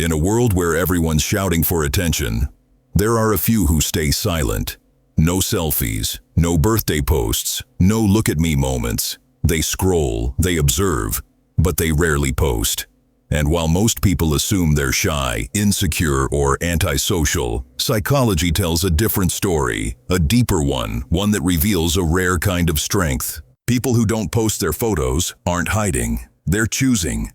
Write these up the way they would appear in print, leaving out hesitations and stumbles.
In a world where everyone's shouting for attention, there are a few who stay silent. No selfies, no birthday posts, no look at me moments. They scroll, they observe, but they rarely post. And while most people assume they're shy, insecure, or antisocial, psychology tells a different story, a deeper one that reveals a rare kind of strength. People who don't post their photos aren't hiding. They're choosing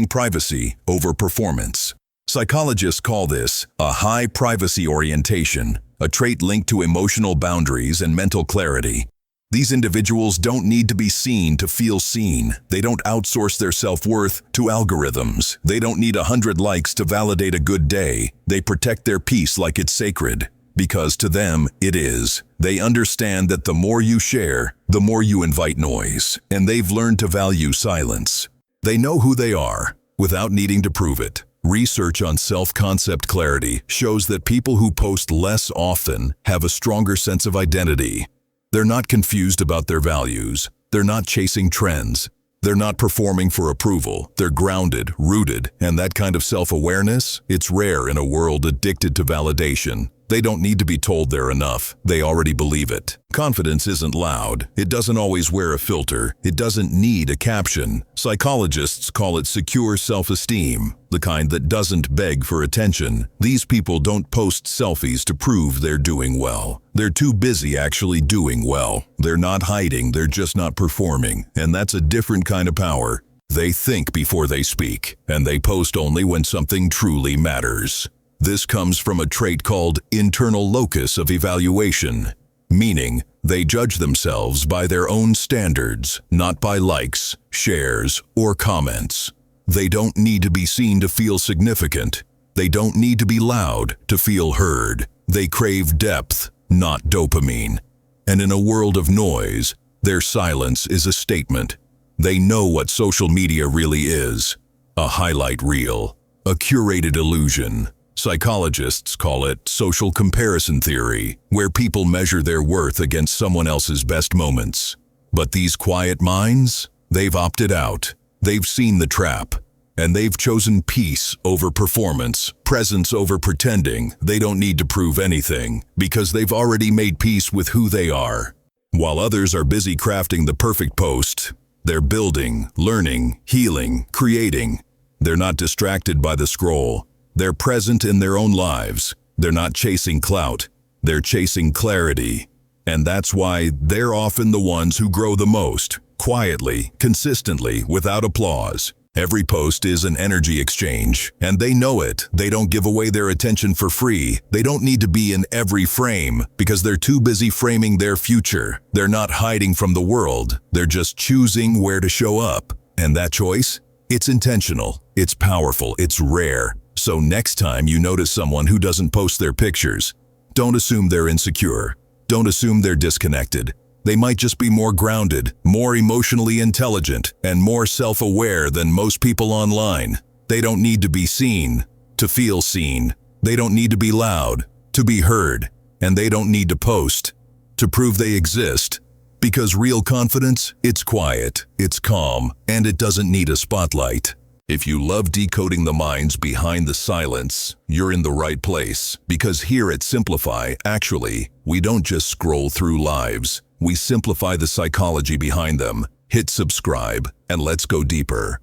privacy over performance. Psychologists call this a high privacy orientation, a trait linked to emotional boundaries and mental clarity. These individuals don't need to be seen to feel seen. They don't outsource their self-worth to algorithms. They don't need 100 likes to validate a good day. They protect their peace like it's sacred, because to them, it is. They understand that the more you share, the more you invite noise, and they've learned to value silence. They know who they are, without needing to prove it. Research on self-concept clarity shows that people who post less often have a stronger sense of identity. They're not confused about their values. They're not chasing trends. They're not performing for approval. They're grounded, rooted, and that kind of self-awareness, it's rare in a world addicted to validation. They don't need to be told they're enough. They already believe it. Confidence isn't loud. It doesn't always wear a filter. It doesn't need a caption. Psychologists call it secure self-esteem, the kind that doesn't beg for attention. These people don't post selfies to prove they're doing well. They're too busy actually doing well. They're not hiding, they're just not performing. And that's a different kind of power. They think before they speak, and they post only when something truly matters. This comes from a trait called internal locus of evaluation, meaning they judge themselves by their own standards, not by likes, shares, or comments. They don't need to be seen to feel significant. They don't need to be loud to feel heard. They crave depth, not dopamine. And in a world of noise, their silence is a statement. They know what social media really is: a highlight reel, a curated illusion. Psychologists call it social comparison theory, where people measure their worth against someone else's best moments. But these quiet minds, they've opted out. They've seen the trap, and they've chosen peace over performance, presence over pretending. They don't need to prove anything, because they've already made peace with who they are. While others are busy crafting the perfect post, they're building, learning, healing, creating. They're not distracted by the scroll. They're present in their own lives. They're not chasing clout. They're chasing clarity. And that's why they're often the ones who grow the most, quietly, consistently, without applause. Every post is an energy exchange, and they know it. They don't give away their attention for free. They don't need to be in every frame, because they're too busy framing their future. They're not hiding from the world. They're just choosing where to show up. And that choice? It's intentional. It's powerful. It's rare. So next time you notice someone who doesn't post their pictures, don't assume they're insecure. Don't assume they're disconnected. They might just be more grounded, more emotionally intelligent, and more self-aware than most people online. They don't need to be seen to feel seen. They don't need to be loud to be heard. And they don't need to post to prove they exist. Because real confidence, it's quiet, it's calm, and it doesn't need a spotlight. If you love decoding the minds behind the silence, you're in the right place. Because here at Simplify, actually, we don't just scroll through lives. We simplify the psychology behind them. Hit subscribe, and let's go deeper.